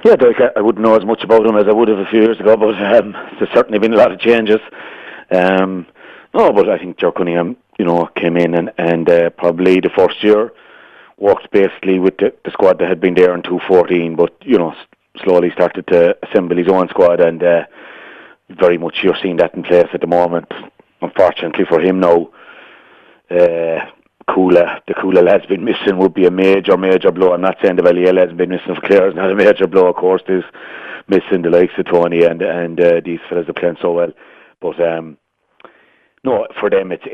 Yeah, I wouldn't know as much about him as I would have a few years ago, but there's certainly been a lot of changes. Um, no, but I think Joe Cunningham, came in and probably the first year worked basically with the squad that had been there in 2014, but slowly started to assemble his own squad, and very much you're seeing that in place at the moment. Unfortunately for him now, the Kula lad's been missing would be a major blow. I'm not saying the Valley lad's been missing for Clare is not a major blow. Of course, there's missing the likes of Tony and these fellas are playing so well, but no, for them it's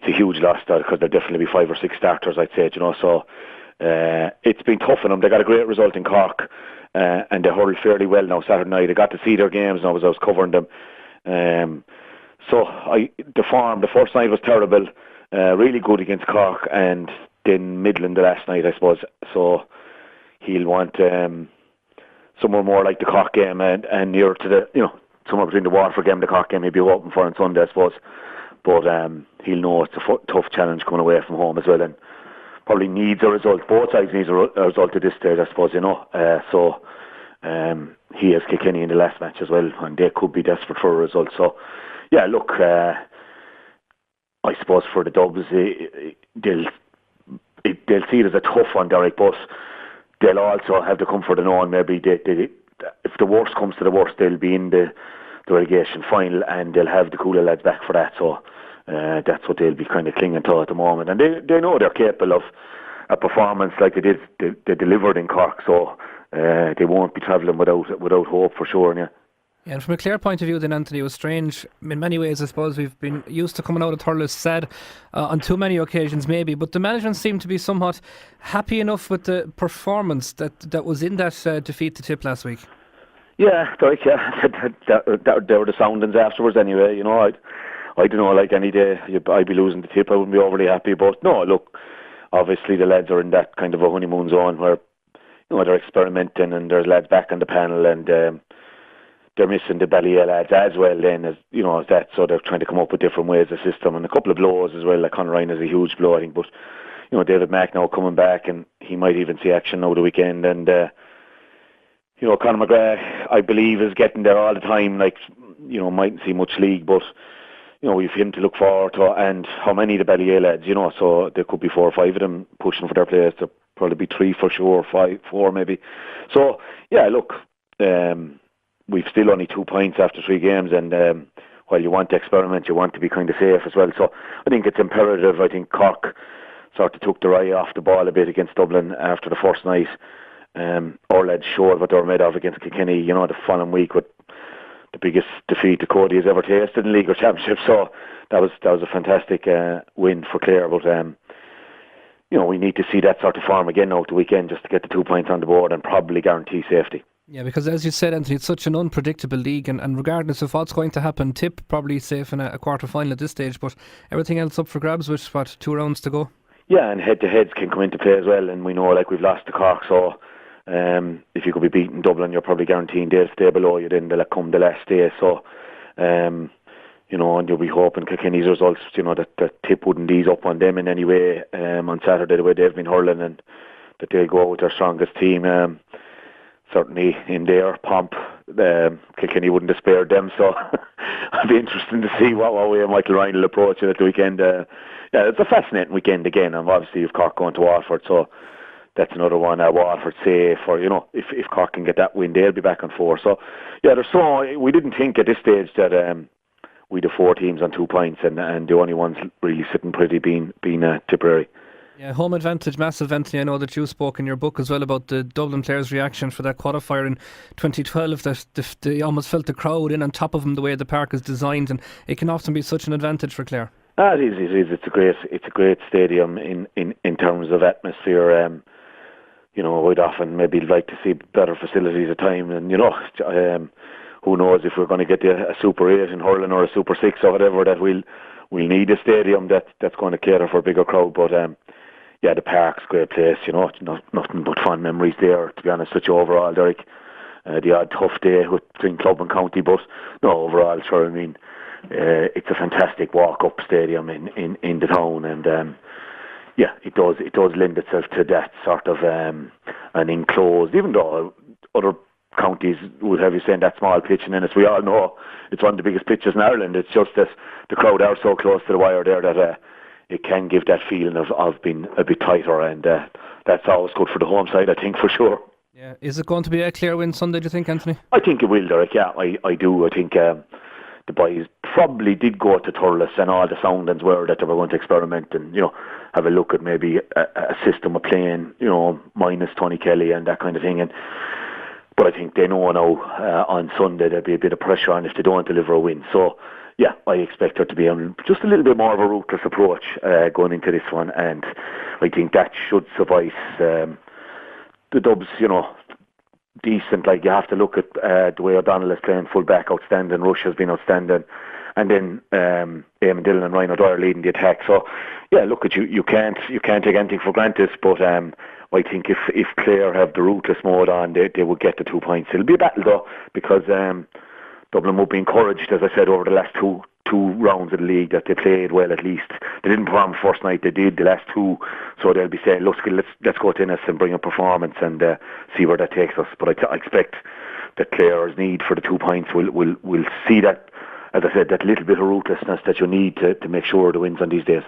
a huge loss because there'll definitely be 5 or 6 starters, I'd say. So it's been tough on them. They got a great result in Cork, and they hurled fairly well now Saturday night. I got to see their games now as I was covering them. So the first night was terrible. Really good against Cork, and then Midland the last night, I suppose. So he'll want somewhere more like the Cork game and near to the somewhere between the Waterford game and the Cork game he'll be hoping for on Sunday, I suppose. But he'll know it's a tough challenge coming away from home as well, and probably needs a result. Both sides needs a result at this stage, I suppose. So he has Kilkenny in the last match as well, and they could be desperate for a result. So yeah, look. I suppose for the Dubs, they'll see it as a tough one, Derek, but they'll also have the comfort of knowing maybe if the worst comes to the worst, they'll be in the relegation final and they'll have the Cooler lads back for that. So that's what they'll be kind of clinging to at the moment. And they know they're capable of a performance like they delivered in Cork, so they won't be travelling without hope for sure. Yeah. Yeah, and from a Clare point of view then, Anthony, it was strange. In many ways, I suppose we've been used to coming out of Thurles sad on too many occasions maybe, but the management seemed to be somewhat happy enough with the performance that was in that defeat to Tip last week. Yeah, like, that there were the soundings afterwards anyway. I don't know, like any day I'd be losing the Tip, I wouldn't be overly happy, but no, look, obviously the lads are in that kind of a honeymoon zone where they're experimenting and there's lads back on the panel and they're missing the Balliol lads as well then as that, so they're trying to come up with different ways of system and a couple of blows as well. Like Conor Ryan is a huge blow, I think, but David Mack now coming back and he might even see action now the weekend, and Conor McGrath I believe is getting there all the time, like mightn't see much league, but we've him to look forward to, and how many of the Balliol lads, so there could be 4 or 5 of them pushing for their place. There'll probably be 3 for sure, 4 maybe. So yeah, look, we've still only 2 points after 3 games, and while you want to experiment, you want to be kind of safe as well. So I think it's imperative. I think Cork sort of took their eye off the ball a bit against Dublin after the first night. Our lads showed what they were made of against Kilkenny, the following week with the biggest defeat the Cody has ever tasted in League or Championship. So that was a fantastic win for Clare. But we need to see that sort of form again now at the weekend just to get the 2 points on the board and probably guarantee safety. Yeah, because as you said, Anthony, it's such an unpredictable league, and regardless of what's going to happen, Tip probably safe in a quarter-final at this stage, but everything else up for grabs with, 2 rounds to go? Yeah, and head-to-heads can come into play as well, and we know we've lost to Cork, so if you could be beating Dublin, you're probably guaranteeing they'll stay below you then they'll come the last day, so and you'll be hoping Kilkenny's results, that Tip wouldn't ease up on them in any way on Saturday the way they've been hurling, and that they'll go out with their strongest team. Certainly in their pomp, Kilkenny wouldn't have spared them, so I'd be interested to see what way Michael Ryan will approach it at the weekend. Yeah, it's a fascinating weekend again, and obviously you've Cork going to Waterford, so that's another one. Waterford safe, or if Cork can get that win, they'll be back on 4. So yeah, we didn't think at this stage that we'd have 4 teams on 2 points, and the only ones really sitting pretty being Tipperary. Yeah, home advantage, massive. Anthony, I know that you spoke in your book as well about the Dublin players' reaction for that qualifier in 2012, that they almost felt the crowd in on top of them the way the park is designed, and it can often be such an advantage for Clare. It is. It's a great stadium in terms of atmosphere. We'd often maybe like to see better facilities at times, and who knows if we're going to get a Super 8 in hurling or a Super 6 or whatever, that we'll need a stadium that's going to cater for a bigger crowd, but yeah, the park's a great place, nothing but fond memories there, to be honest with you, overall, Derek. The odd tough day between club and county, but no, overall, sure, I mean, it's a fantastic walk-up stadium in the town, and yeah, it does lend itself to that sort of an enclosed, even though other counties would have you saying that small pitch, and then as we all know, it's one of the biggest pitches in Ireland. It's just that the crowd are so close to the wire there that it can give that feeling of being a bit tighter, and that's always good for the home side, I think, for sure. Yeah, is it going to be a Clare win Sunday, do you think, Anthony? I think it will, Derek. Yeah, I do. I think the boys probably did go to Thurles, and all the soundings were that they were going to experiment and have a look at maybe a system of playing, minus Tony Kelly and that kind of thing. But I think they know now on Sunday there'll be a bit of pressure on if they don't deliver a win. So yeah, I expect there to be just a little bit more of a ruthless approach going into this one, and I think that should suffice. The Dubs, decent. Like, you have to look at the way O'Donnell is playing full back, outstanding. Rush has been outstanding, and then Eamon Dillon and Ryan O'Dwyer leading the attack. So yeah, look at you can't take anything for granted. But I think if Clare have the ruthless mode on, they will get the 2 points. It'll be a battle though, because Dublin will be encouraged, as I said, over the last two rounds of the league, that they played well. At least they didn't perform first night, they did the last two, so they'll be saying, look, let's go to Innis and bring a performance and see where that takes us. But I expect that Clare's need for the 2 points will see that, as I said, that little bit of ruthlessness that you need to make sure the wins on these days.